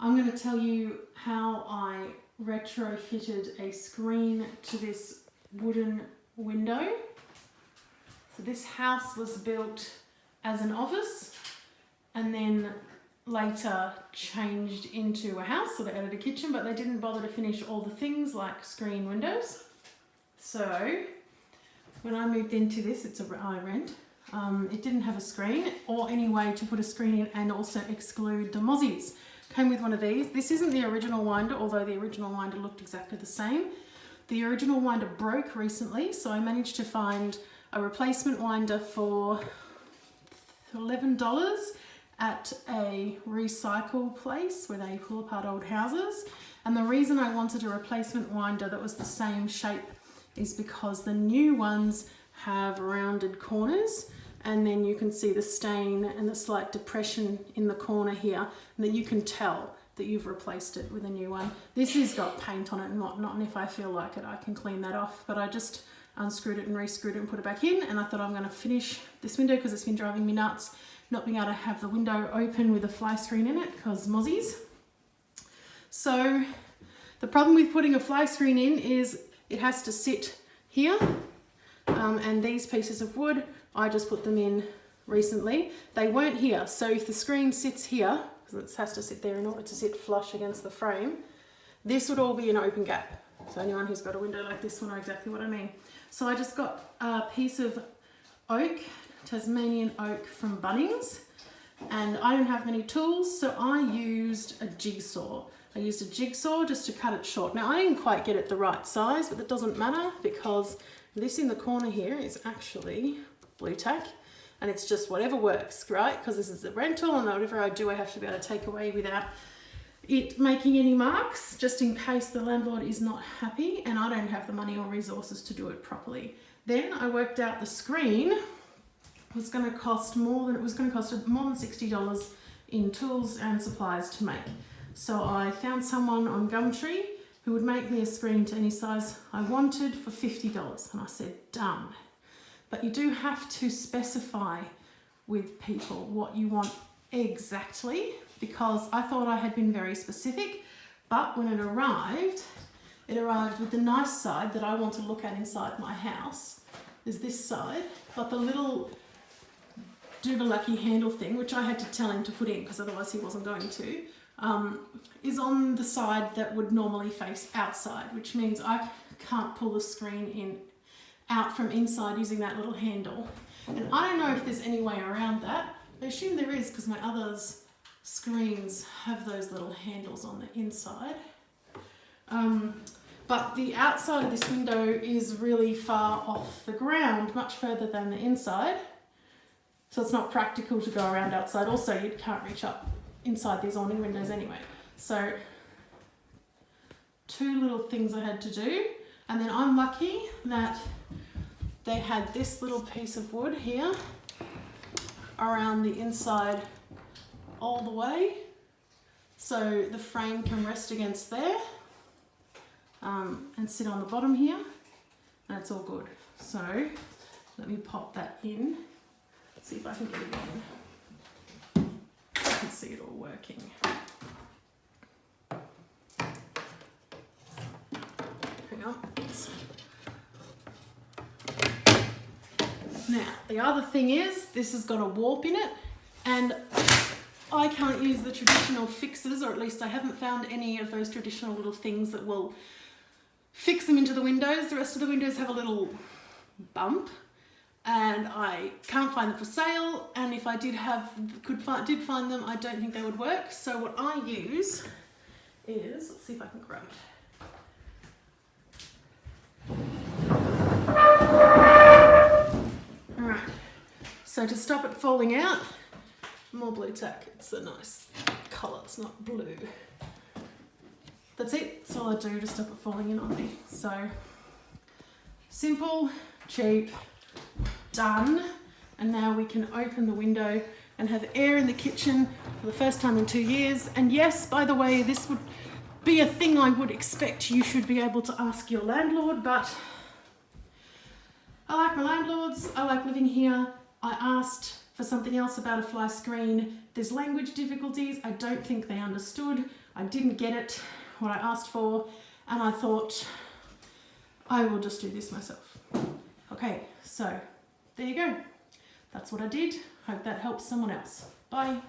I'm going to tell you how I retrofitted a screen to this wooden window. So this house was built as an office and then later changed into a house, so they added a kitchen, but they didn't bother to finish all the things like screen windows. So when I moved into this, it's a I rent. It didn't have a screen or any way to put a screen in and also exclude the mozzies. Came with one of these. This isn't the original winder, although the original winder looked exactly the same. The original winder broke recently, so I managed to find a replacement winder for $11 at a recycle place where they pull apart old houses. And the reason I wanted a replacement winder that was the same shape is because the new ones have rounded corners, and then you can see the stain and the slight depression in the corner here, and then you can tell that you've replaced it with a new one. This has got paint on it and whatnot, and if I feel like it, I can clean that off, but I just unscrewed it and rescrewed it and put it back in, and I thought I'm going to finish this window because it's been driving me nuts not being able to have the window open with a fly screen in it because mozzies. So the problem with putting a fly screen in is it has to sit here, and these pieces of wood, I just put them in recently. They weren't here, so if the screen sits here, because it has to sit there in order to sit flush against the frame, this would all be an open gap. So anyone who's got a window like this will know exactly what I mean. So I just got a piece of oak, Tasmanian oak from Bunnings, and I don't have many tools, so I used a jigsaw. I used a jigsaw just to cut it short. Now I didn't quite get it the right size, but that doesn't matter because this in the corner here is actually blue tack, and it's just whatever works, right? Because this is a rental, and whatever I do I have to be able to take away without it making any marks, just in case the landlord is not happy and I don't have the money or resources to do it properly. Then I worked out the screen was going to cost more than $60 in tools and supplies to make. So I found someone on Gumtree who would make me a screen to any size I wanted for $50, and I said done. But you do have to specify with people what you want exactly, because I thought I had been very specific, but when it arrived with the nice side that I want to look at inside my house. Is this side, but the little Duvalaki handle thing, which I had to tell him to put in because otherwise he wasn't going to, is on the side that would normally face outside, which means I can't pull the screen in out from inside using that little handle. And I don't know if there's any way around that. I assume there is because my others screens have those little handles on the inside. But the outside of this window is really far off the ground, much further than the inside. So it's not practical to go around outside. Also, you can't reach up inside these awning windows anyway. So two little things I had to do. And then I'm lucky that they had this little piece of wood here around the inside all the way. So the frame can rest against there and sit on the bottom here. And it's all good. So let me pop that in. See if I can get it in. I can see it all working. Hang on. Now, the other thing is, this has got a warp in it, and I can't use the traditional fixes, or at least I haven't found any of those traditional little things that will fix them into the windows. The rest of the windows have a little bump, and I can't find them for sale, and if I did find them, I don't think they would work. So what I use is, let's see if I can grab it. Alright, so to stop it falling out, more blue tack. It's a nice colour, it's not blue. That's it, that's all I do to stop it falling in on me. So, simple, cheap, done, and now we can open the window and have air in the kitchen for the first time in 2 years. And yes, by the way, this would be a thing I would expect you should be able to ask your landlord, but I like my landlords, I like living here. I asked for something else about a fly screen. There's language difficulties. I don't think they understood. I didn't get it, what I asked for, and I thought, I will just do this myself. Okay, so there you go. That's what I did. Hope that helps someone else. Bye.